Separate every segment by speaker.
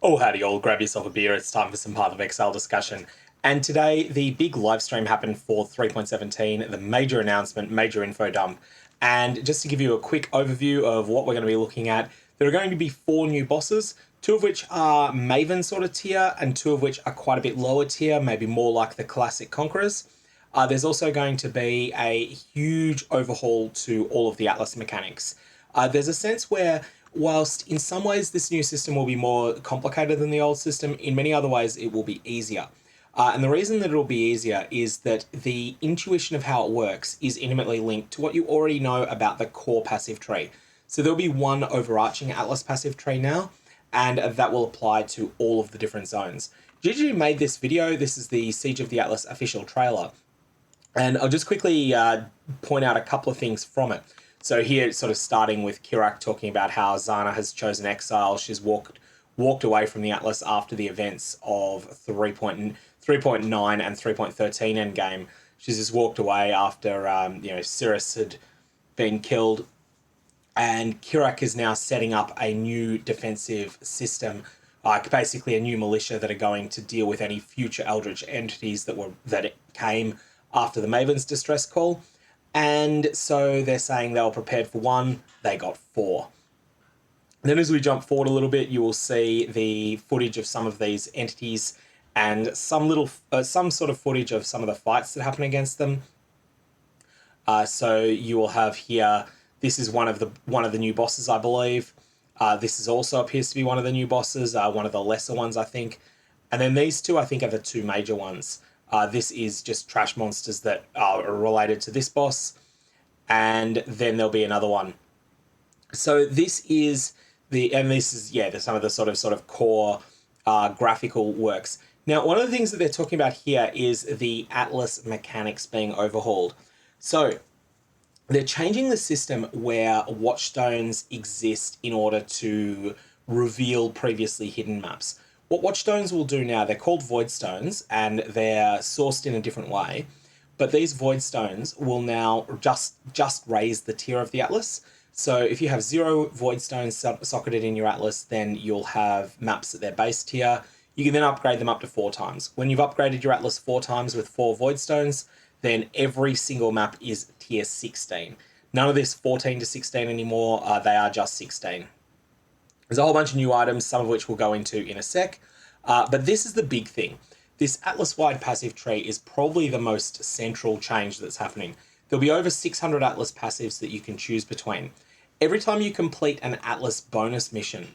Speaker 1: Oh, howdy all, grab yourself a beer, it's time for some Path of Exile discussion. And today, the big live stream happened for 3.17, the major announcement, major info dump. And just to give you a quick overview of what we're going to be looking at, there are going to be 4 new bosses, 2 of which are Maven sort of tier, and 2 of which are quite a bit lower tier, maybe more like the classic Conquerors. There's also going to be a huge overhaul to all of the Atlas mechanics. There's a sense where, whilst in some ways this new system will be more complicated than the old system, in many other ways it will be easier. And the reason that it'll be easier is that the intuition of how it works is intimately linked to what you already know about the core passive tree. So there'll be one overarching Atlas passive tree now, and that will apply to all of the different zones. Gigi made this video. This is the Siege of the Atlas official trailer. And I'll just quickly point out a couple of things from it. So here it's sort of starting with Kirak talking about how Zana has chosen Exile. She's walked away from the Atlas after the events of 3.9 and 3.13 endgame. She's just walked away after Cirrus had been killed. And Kirak is now setting up a new defensive system, like basically a new militia that are going to deal with any future Eldritch entities that came after the Maven's distress call. And so they're saying they were prepared for 1, they got 4. Then as we jump forward a little bit, you will see the footage of some of these entities and some sort of footage of some of the fights that happen against them. So you will have here, this is one of the new bosses, I believe. This is also appears to be one of the new bosses, one of the lesser ones, I think. And then these two, I think, are the 2 major ones. This is just trash monsters that are related to this boss, and then there'll be another one. So this is some of the sort of core graphical works. Now, one of the things that they're talking about here is the Atlas mechanics being overhauled. So they're changing the system where watchstones exist in order to reveal previously hidden maps. What watchstones will do now, they're called voidstones, and they're sourced in a different way. But these voidstones will now just raise the tier of the Atlas. So if you have 0 voidstones socketed in your Atlas, then you'll have maps at their base tier. You can then upgrade them up to 4 times. When you've upgraded your Atlas 4 times with 4 voidstones, then every single map is tier 16. None of this 14 to 16 anymore, they are just 16. There's a whole bunch of new items, some of which we'll go into in a sec. But this is the big thing. This Atlas-wide passive tree is probably the most central change that's happening. There'll be over 600 Atlas passives that you can choose between. Every time you complete an Atlas bonus mission,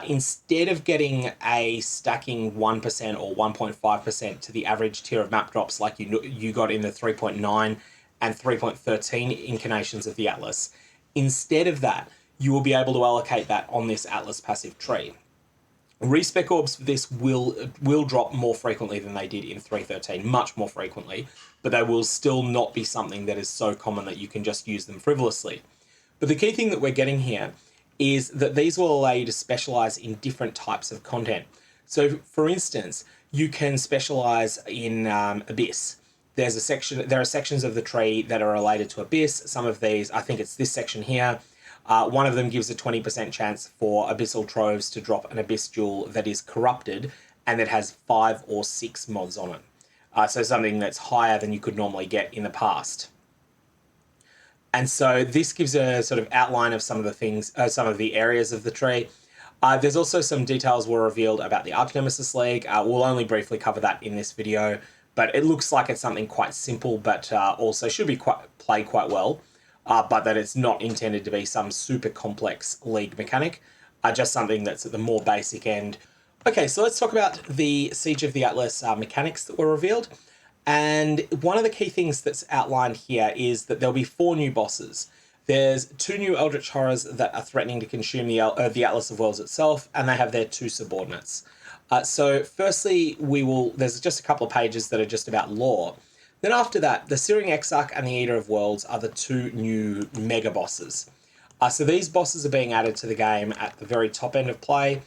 Speaker 1: instead of getting a stacking 1% or 1.5% to the average tier of map drops like you got in the 3.9 and 3.13 incarnations of the Atlas, instead of that, you will be able to allocate that on this Atlas passive tree. Respec orbs for this will drop more frequently than they did in 3.13, much more frequently, but they will still not be something that is so common that you can just use them frivolously. But the key thing that we're getting here is that these will allow you to specialize in different types of content. So, for instance, you can specialize in Abyss. There are sections of the tree that are related to Abyss. Some of these, I think it's this section here. One of them gives a 20% chance for Abyssal Troves to drop an Abyss Jewel that is corrupted and that has 5 or 6 mods on it. So something that's higher than you could normally get in the past. And so this gives a sort of outline of some of the things, some of the areas of the tree. There's also some details were revealed about the Archnemesis League. We'll only briefly cover that in this video, but it looks like it's something quite simple, but also should be played quite well. But that it's not intended to be some super complex league mechanic, just something that's at the more basic end. Okay, so let's talk about the Siege of the Atlas mechanics that were revealed. And one of the key things that's outlined here is that there'll be 4 new bosses. There's 2 new Eldritch Horrors that are threatening to consume the Atlas of Worlds itself, and they have their 2 subordinates. So firstly, there's just a couple of pages that are just about lore. Then after that, the Searing Exarch and the Eater of Worlds are the 2 new mega bosses. So these bosses are being added to the game at the very top end of play,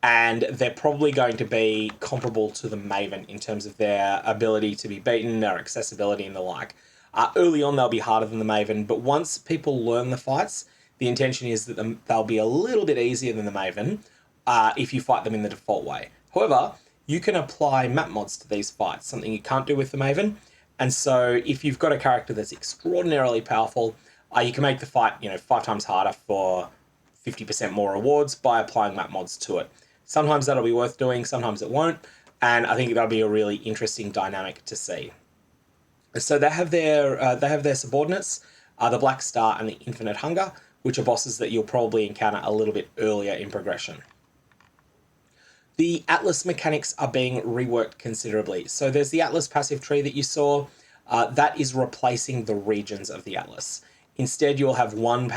Speaker 1: and they're probably going to be comparable to the Maven in terms of their ability to be beaten, their accessibility and the like. Early on, they'll be harder than the Maven, but once people learn the fights, the intention is that they'll be a little bit easier than the Maven, if you fight them in the default way. However, you can apply map mods to these fights, something you can't do with the Maven. And so if you've got a character that's extraordinarily powerful, you can make the fight, 5 times harder for 50% more rewards by applying map mods to it. Sometimes that'll be worth doing, sometimes it won't, and I think that'll be a really interesting dynamic to see. So they have their subordinates, the Black Star and the Infinite Hunger, which are bosses that you'll probably encounter a little bit earlier in progression. The Atlas mechanics are being reworked considerably. So there's the Atlas passive tree that you saw. That is replacing the regions of the Atlas. Instead, you'll have one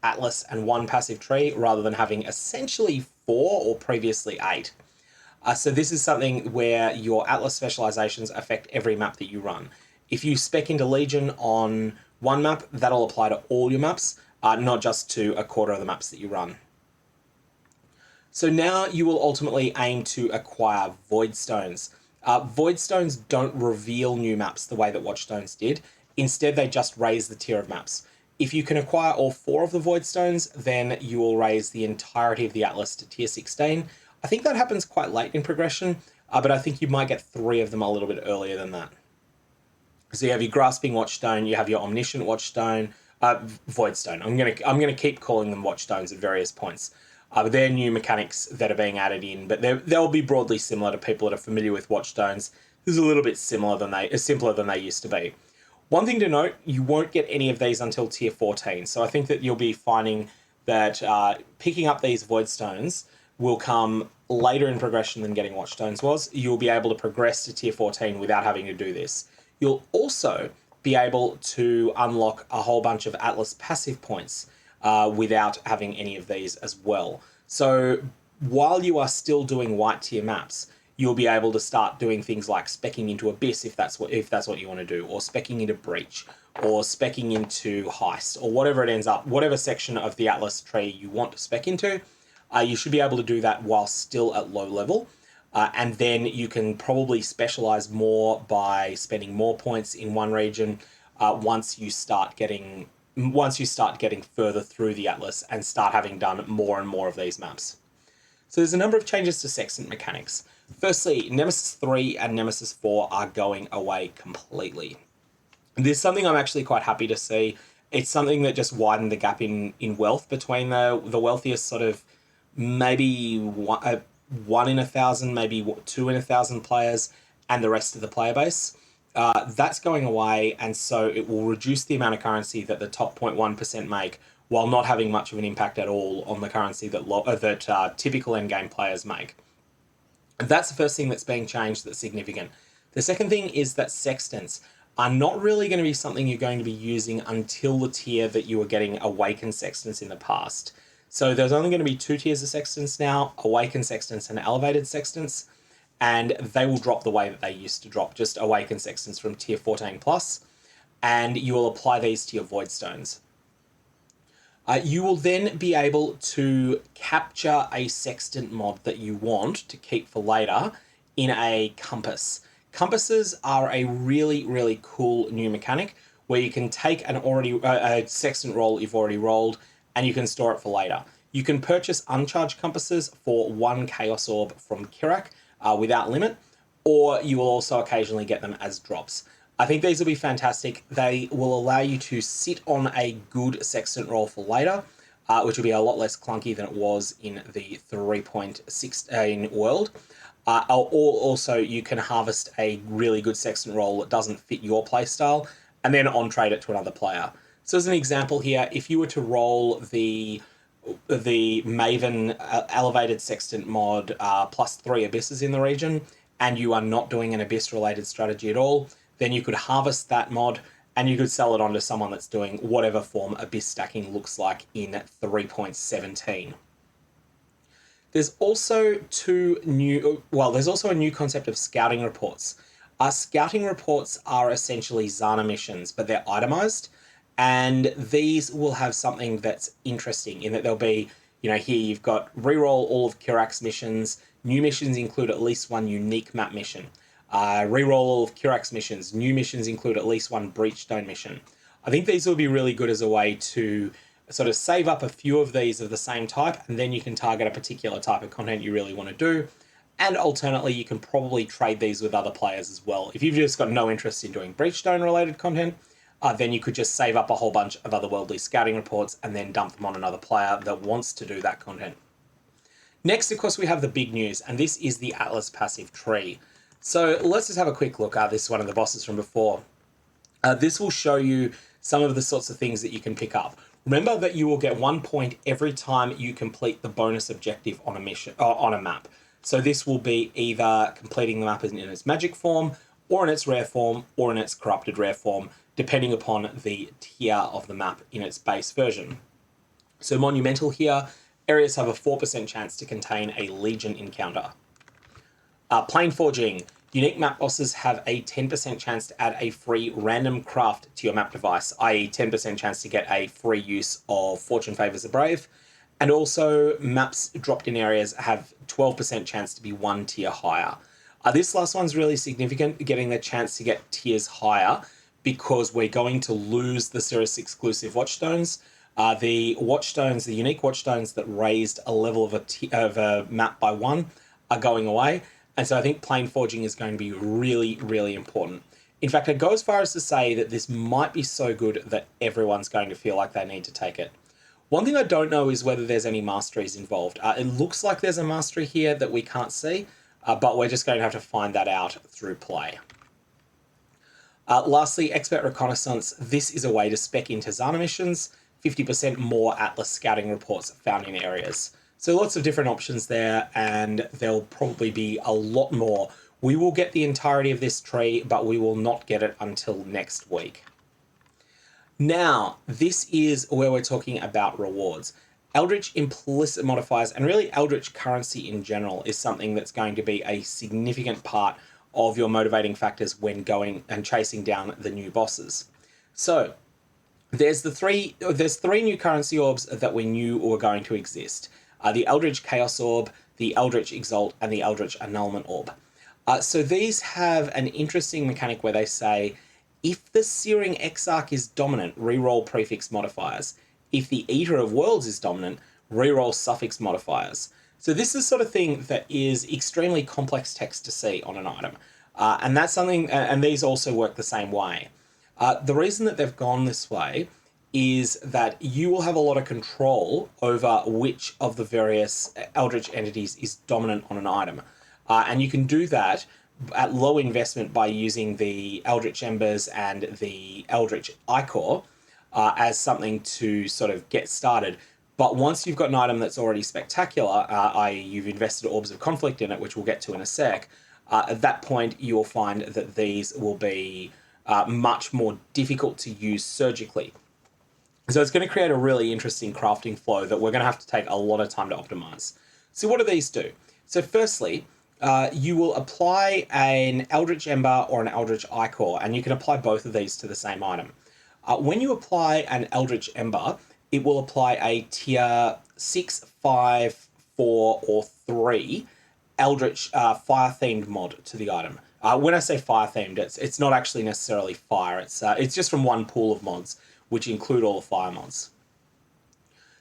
Speaker 1: Atlas and one passive tree rather than having essentially 4 or previously 8. So this is something where your Atlas specializations affect every map that you run. If you spec into Legion on one map, that'll apply to all your maps, not just to a quarter of the maps that you run. So now you will ultimately aim to acquire Void Stones. Void Stones don't reveal new maps the way that Watchstones did. Instead, they just raise the tier of maps. If you can acquire all 4 of the Void Stones, then you will raise the entirety of the Atlas to tier 16. I think that happens quite late in progression, but I think you might get 3 of them a little bit earlier than that. So you have your Grasping Watchstone, you have your Omniscient Watchstone, Voidstone. I'm gonna keep calling them Watchstones at various points. But they're new mechanics that are being added in, but they'll be broadly similar to people that are familiar with Watchstones. This is a little bit simpler than they used to be. One thing to note, you won't get any of these until tier 14. So I think that you'll be finding that picking up these Voidstones will come later in progression than getting Watchstones was. You'll be able to progress to tier 14 without having to do this. You'll also be able to unlock a whole bunch of Atlas passive points without having any of these as well. So while you are still doing white tier maps, you'll be able to start doing things like specking into Abyss if that's what you want to do, or specking into Breach, or specking into Heist, or whatever section of the Atlas tree you want to spec into. You should be able to do that while still at low level. And then you can probably specialize more by spending more points in one region once you start getting further through the Atlas and start having done more and more of these maps. So there's a number of changes to sextant mechanics. Firstly, Nemesis 3 and Nemesis 4 are going away completely. This is something I'm actually quite happy to see. It's something that just widened the gap in wealth between the wealthiest sort of maybe 1 in 1,000, maybe 2 in 1,000 players, and the rest of the player base. That's going away, and so it will reduce the amount of currency that the top 0.1% make, while not having much of an impact at all on the currency that typical endgame players make. That's the first thing that's being changed that's significant. The second thing is that sextants are not really going to be something you're going to be using until the tier that you were getting awakened sextants in the past. So there's only going to be 2 tiers of sextants now, awakened sextants and elevated sextants, and they will drop the way that they used to drop, just awakened sextants from tier 14 plus, and you will apply these to your void stones. You will then be able to capture a sextant mod that you want to keep for later in a compass. Compasses are a really, really cool new mechanic where you can take a sextant roll you've already rolled and you can store it for later. You can purchase uncharged compasses for 1 Chaos Orb from Kirak without limit, or you will also occasionally get them as drops. I think these will be fantastic. They will allow you to sit on a good sextant roll for later, which will be a lot less clunky than it was in the 3.16 world. Or also, you can harvest a really good sextant roll that doesn't fit your playstyle, and then on-trade it to another player. So as an example here, if you were to roll the Maven elevated sextant mod plus 3 abysses in the region, and you are not doing an abyss-related strategy at all, then you could harvest that mod and you could sell it on to someone that's doing whatever form abyss stacking looks like in 3.17. There's also a new concept of scouting reports. Scouting reports are essentially Zana missions, but they're itemized, and these will have something that's interesting in that they'll be, here you've got reroll all of Kirak's missions. New missions include at least 1 unique map mission. Reroll all of Kirak's missions. New missions include at least 1 Breachstone mission. I think these will be really good as a way to sort of save up a few of these of the same type, and then you can target a particular type of content you really want to do. And alternately, you can probably trade these with other players as well. If you've just got no interest in doing Breachstone related content, then you could just save up a whole bunch of otherworldly scouting reports and then dump them on another player that wants to do that content. Next, of course, we have the big news, and this is the Atlas passive tree. So let's just have a quick look. This is one of the bosses from before. This will show you some of the sorts of things that you can pick up. Remember that you will get 1 point every time you complete the bonus objective on a mission on a map. So this will be either completing the map in its magic form, or in its rare form, or in its corrupted rare form, depending upon the tier of the map in its base version. So Monumental here, areas have a 4% chance to contain a Legion encounter. Planeforging. Unique map bosses have a 10% chance to add a free random craft to your map device, i.e. 10% chance to get a free use of Fortune Favors the Brave. And also, maps dropped in areas have 12% chance to be 1 tier higher. This last one's really significant, getting the chance to get tiers higher, because we're going to lose the Cirrus exclusive Watchstones. The Watchstones, the unique Watchstones that raised a level of a map by 1 are going away. And so I think Planeforging is going to be really, really important. In fact, I'd go as far as to say that this might be so good that everyone's going to feel like they need to take it. One thing I don't know is whether there's any masteries involved. It looks like there's a mastery here that we can't see, but we're just going to have to find that out through play. Lastly, Expert Reconnaissance. This is a way to spec into Zana missions, 50% more Atlas scouting reports found in areas. So lots of different options there, and there'll probably be a lot more. We will get the entirety of this tree, but we will not get it until next week. Now, this is where we're talking about rewards. Eldritch implicit modifiers, and really Eldritch currency in general, is something that's going to be a significant part of your motivating factors when going and chasing down the new bosses. So there's three new currency orbs that we knew were going to exist. The Eldritch Chaos Orb, the Eldritch Exalt, and the Eldritch Annulment Orb. So these have an interesting mechanic where they say, if the Searing Exarch is dominant, reroll prefix modifiers. If the Eater of Worlds is dominant, reroll suffix modifiers. So this is the sort of thing that is extremely complex text to see on an item. And that's something, and these also work the same way. The reason that they've gone this way is that you will have a lot of control over which of the various Eldritch entities is dominant on an item. And you can do that at low investment by using the Eldritch Embers and the Eldritch Ichor as something to sort of get started. But once you've got an item that's already spectacular, i.e. you've invested Orbs of Conflict in it, which we'll get to in a sec, at that point you'll find that these will be much more difficult to use surgically. So it's going to create a really interesting crafting flow that we're going to have to take a lot of time to optimize. So what do these do? So firstly, you will apply an Eldritch Ember or an Eldritch Ichor, and you can apply both of these to the same item. When you apply an Eldritch Ember, it will apply a tier 6, 5, 4, or 3 Eldritch fire-themed mod to the item. When I say fire-themed, it's not actually necessarily fire. It's just from one pool of mods, which include all the fire mods.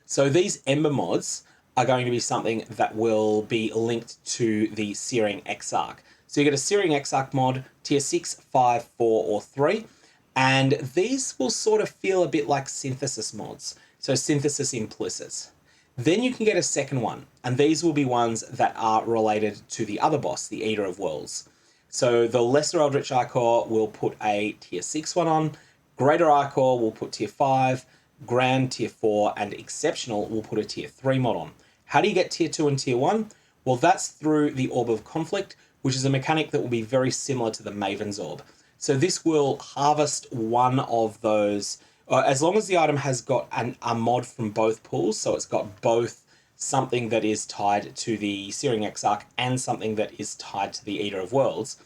Speaker 1: So these Ember mods are going to be something that will be linked to the Searing Exarch. So you get a Searing Exarch mod, tier 6, 5, 4, or 3, and these will sort of feel a bit like synthesis mods, so synthesis implicits. Then you can get a second one, and these will be ones that are related to the other boss, the Eater of Worlds. So the Lesser Eldritch Ichor will put a tier 6 one on, Greater Ichor will put tier 5, Grand tier 4, and Exceptional will put a tier 3 mod on. How do you get tier 2 and tier 1? Well, that's through the Orb of Conflict, which is a mechanic that will be very similar to the Maven's Orb. So this will harvest one of those, as long as the item has got a mod from both pools, so it's got both something that is tied to the Searing Exarch and something that is tied to the Eater of Worlds,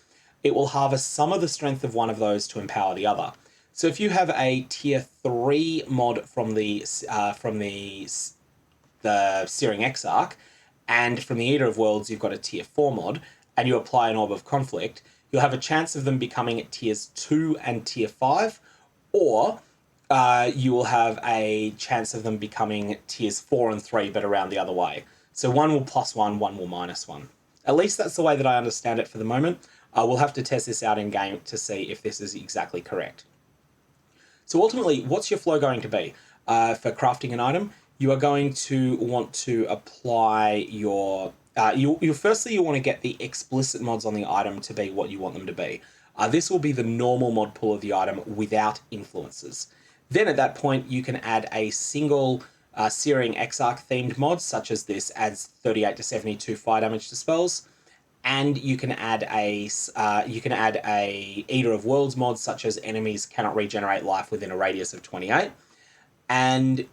Speaker 1: it will harvest some of the strength of one of those to empower the other. So if you have a tier 3 mod from the Searing Exarch, and from the Eater of Worlds you've got a tier 4 mod, and you apply an Orb of Conflict, you'll have a chance of them becoming at tiers 2 and tier 5, or you will have a chance of them becoming tiers 4 and 3, but around the other way. So one will +1, one will -1. At least that's the way that I understand it for the moment. We'll have to test this out in game to see if this is exactly correct. So ultimately, what's your flow going to be? For crafting an item, you are going to want to apply your... firstly, you want to get the explicit mods on the item to be what you want them to be. This will be the normal mod pool of the item without influences. Then at that point, you can add a single Searing Exarch themed mod, such as this adds 38 to 72 fire damage to spells, and you can add a Eater of Worlds mod, such as enemies cannot regenerate life within a radius of 28. And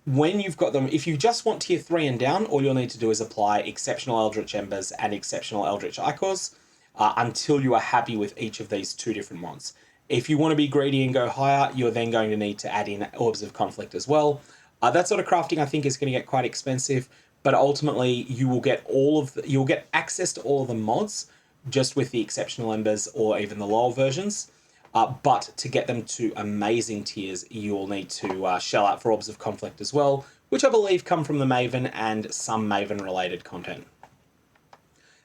Speaker 1: when you've got them, if you just want tier 3 and down, all you'll need to do is apply Exceptional Eldritch Embers and Exceptional Eldritch Ichors until you are happy with each of these two different mods. If you want to be greedy and go higher, you're then going to need to add in Orbs of Conflict as well. That sort of crafting, I think, is going to get quite expensive, but ultimately you will get you'll get access to all of the mods just with the Exceptional Embers or even the lower versions. But to get them to amazing tiers, you'll need to shell out for Orbs of Conflict as well, which I believe come from the Maven and some Maven-related content.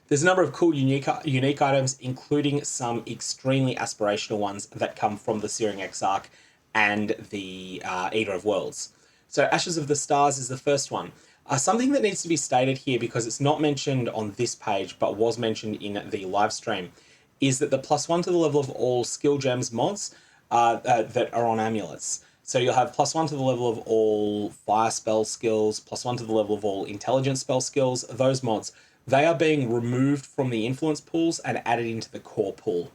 Speaker 1: There's a number of cool unique items, including some extremely aspirational ones that come from the Searing Exarch and the Eater of Worlds. So Ashes of the Stars is the first one. Something that needs to be stated here, because it's not mentioned on this page, but was mentioned in the live stream, is that the +1 to the level of all skill gems mods that are on amulets. So you'll have +1 to the level of all fire spell skills, +1 to the level of all intelligence spell skills. Those mods, they are being removed from the influence pools and added into the core pool.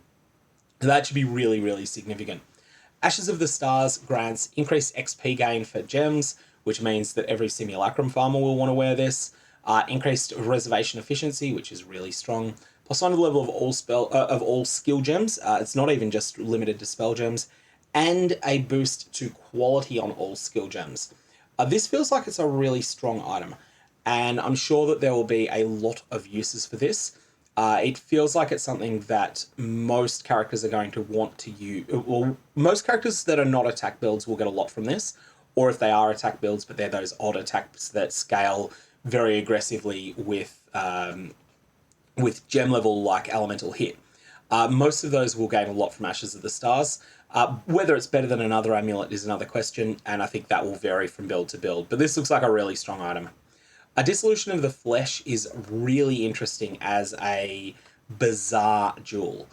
Speaker 1: That should be really, really significant. Ashes of the Stars grants increased XP gain for gems, which means that every Simulacrum farmer will want to wear this. Increased reservation efficiency, which is really strong. +1 to the level of all skill gems. It's not even just limited to spell gems, and a boost to quality on all skill gems. This feels like it's a really strong item, and I'm sure that there will be a lot of uses for this. It feels like it's something that most characters are going to want to use. Well, most characters that are not attack builds will get a lot from this, or if they are attack builds, but they're those odd attacks that scale very aggressively with gem level like elemental hit. Most of those will gain a lot from Ashes of the Stars. Whether it's better than another amulet is another question, and I think that will vary from build to build, but this looks like a really strong item. A Dissolution of the Flesh is really interesting as a bizarre jewel.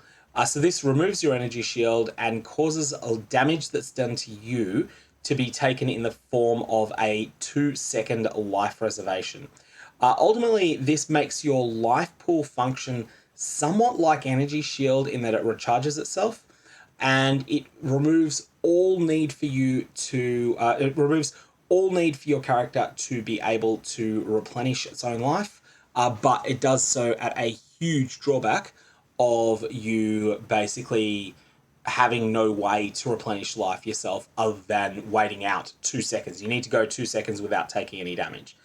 Speaker 1: So this removes your energy shield and causes damage that's done to you to be taken in the form of a 2-second life reservation. Ultimately, this makes your life pool function somewhat like Energy Shield in that it recharges itself, and it removes all need for you to... it removes all need for your character to be able to replenish its own life, but it does so at a huge drawback of you basically having no way to replenish life yourself other than waiting out 2 seconds. You need to go 2 seconds without taking any damage.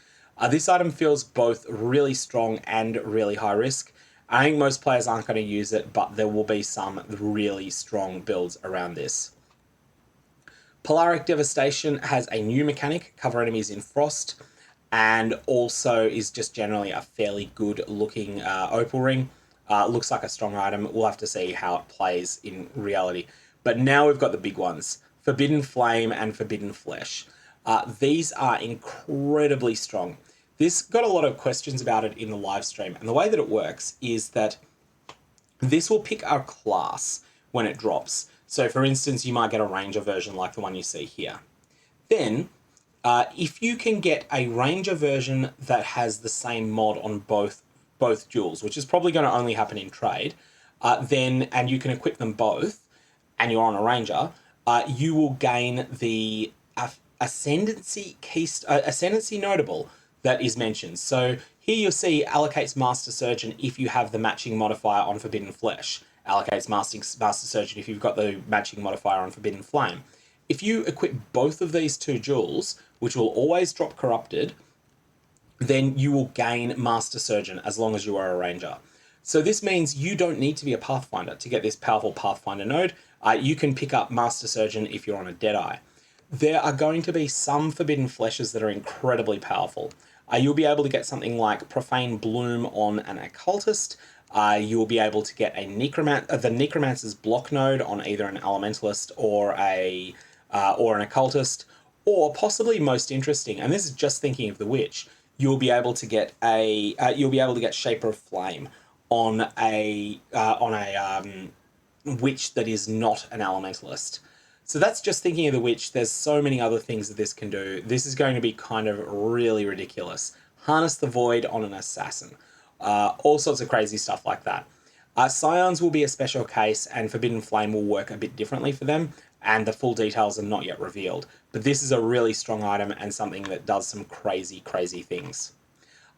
Speaker 1: This item feels both really strong and really high risk. I think most players aren't going to use it, but there will be some really strong builds around this. Polaric Devastation has a new mechanic, cover enemies in frost, and also is just generally a fairly good looking opal ring. Looks like a strong item. We'll have to see how it plays in reality. But now we've got the big ones, Forbidden Flame and Forbidden Flesh. These are incredibly strong. This got a lot of questions about it in the live stream, and the way that it works is that this will pick a class when it drops. So for instance, you might get a Ranger version like the one you see here. Then, if you can get a Ranger version that has the same mod on both jewels, which is probably going to only happen in trade, and you can equip them both, and you're on a Ranger, you will gain the Ascendancy Notable that is mentioned. So here you'll see allocates Master Surgeon if you have the matching modifier on Forbidden Flesh. Allocates Master Surgeon if you've got the matching modifier on Forbidden Flame. If you equip both of these two jewels, which will always drop Corrupted, then you will gain Master Surgeon as long as you are a Ranger. So this means you don't need to be a Pathfinder to get this powerful Pathfinder node. You can pick up Master Surgeon if you're on a Deadeye. There are going to be some forbidden fleshes that are incredibly powerful. You'll be able to get something like Profane Bloom on an Occultist. You'll be able to get the Necromancer's block node on either an Elementalist or an Occultist, or possibly most interesting, and this is just thinking of the Witch. You'll be able to get Shaper of Flame on a Witch that is not an Elementalist. So that's just thinking of the Witch. There's so many other things that this can do. This is going to be kind of really ridiculous. Harness the Void on an Assassin. All sorts of crazy stuff like that. Scions will be a special case, and Forbidden Flame will work a bit differently for them, and the full details are not yet revealed. But this is a really strong item and something that does some crazy, crazy things.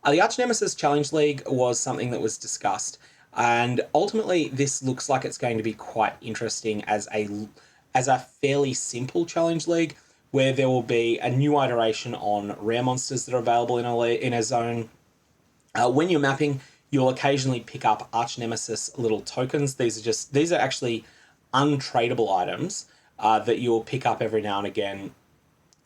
Speaker 1: The Archnemesis Challenge League was something that was discussed, and ultimately this looks like it's going to be quite interesting as a fairly simple challenge league, where there will be a new iteration on rare monsters that are available in a zone. When you're mapping, you'll occasionally pick up Archnemesis little tokens. These are actually untradeable items that you'll pick up every now and again,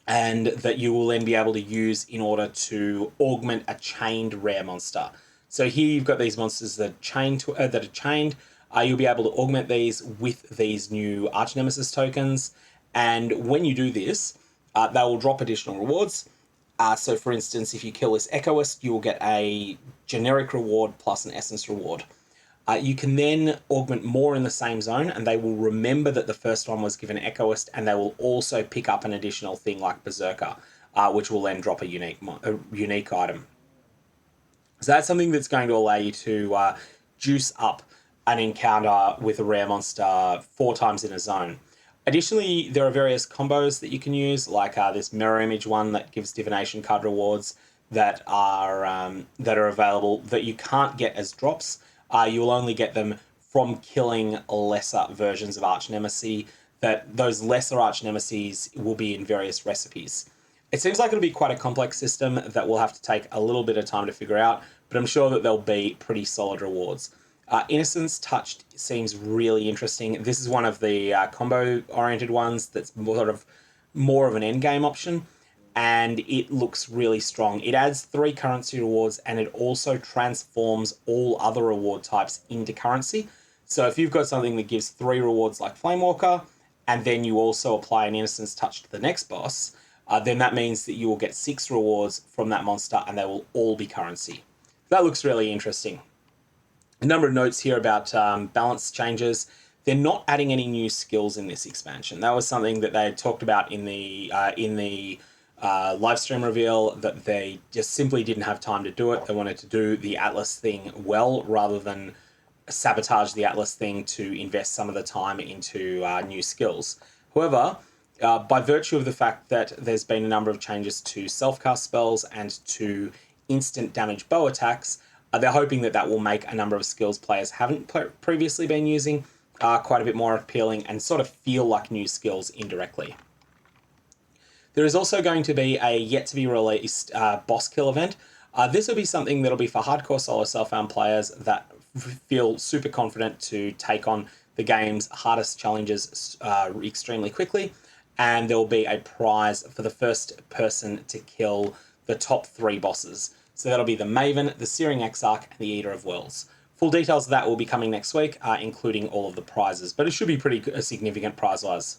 Speaker 1: and that you will then be able to use in order to augment a chained rare monster. So here you've got these monsters that are chained. You'll be able to augment these with these new Archnemesis tokens, and when you do this, they will drop additional rewards. So for instance, if you kill this Echoist, you will get a generic reward plus an essence reward. You can then augment more in the same zone, and they will remember that the first one was given Echoist, and they will also pick up an additional thing like Berserker, which will then drop a unique item. So that's something that's going to allow you to juice up an encounter with a rare monster 4 times in a zone. Additionally, there are various combos that you can use, like this mirror image one that gives divination card rewards that are available that you can't get as drops. You will only get them from killing lesser versions of Archnemesis. That those lesser Archnemesis will be in various recipes. It seems like it'll be quite a complex system that will have to take a little bit of time to figure out, but I'm sure that there'll be pretty solid rewards. Innocence Touched seems really interesting. This is one of the combo-oriented ones that's more of an endgame option, and it looks really strong. It adds 3 currency rewards, and it also transforms all other reward types into currency. So if you've got something that gives 3 rewards like Flamewalker, and then you also apply an Innocence Touch to the next boss, then that means that you will get 6 rewards from that monster, and they will all be currency. That looks really interesting. A number of notes here about balance changes. They're not adding any new skills in this expansion. That was something that they had talked about in the live stream reveal, that they just simply didn't have time to do it. They wanted to do the Atlas thing well rather than sabotage the Atlas thing to invest some of the time into new skills. However, by virtue of the fact that there's been a number of changes to self-cast spells and to instant damage bow attacks, they're hoping that that will make a number of skills players haven't previously been using quite a bit more appealing and sort of feel like new skills indirectly. There is also going to be a yet-to-be-released boss kill event. This will be something that'll be for hardcore solo self-found players that feel super confident to take on the game's hardest challenges extremely quickly, and there will be a prize for the first person to kill the top 3 bosses. So that'll be the Maven, the Searing Exarch, and the Eater of Worlds. Full details of that will be coming next week, including all of the prizes, but it should be pretty significant prize-wise.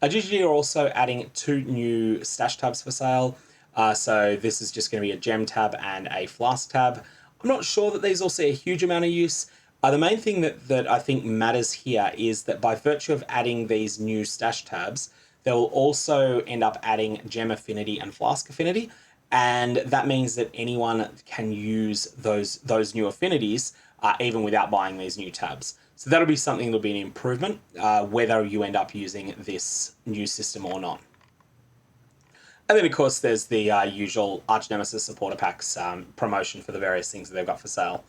Speaker 1: GG are also adding 2 new stash tabs for sale. So this is just going to be a gem tab and a flask tab. I'm not sure that these will see a huge amount of use. The main thing that I think matters here is that by virtue of adding these new stash tabs, they will also end up adding gem affinity and flask affinity. And that means that anyone can use those new affinities even without buying these new tabs. So that'll be something that'll be an improvement, whether you end up using this new system or not. And then, of course, there's the usual Archnemesis supporter packs promotion for the various things that they've got for sale.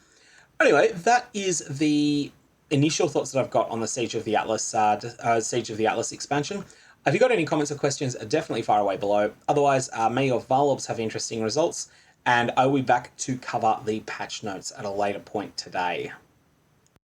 Speaker 1: Anyway, that is the initial thoughts that I've got on the Siege of the Atlas expansion. If you've got any comments or questions, definitely fire away below. Otherwise, may your Varlobs have interesting results, and I will be back to cover the patch notes at a later point today.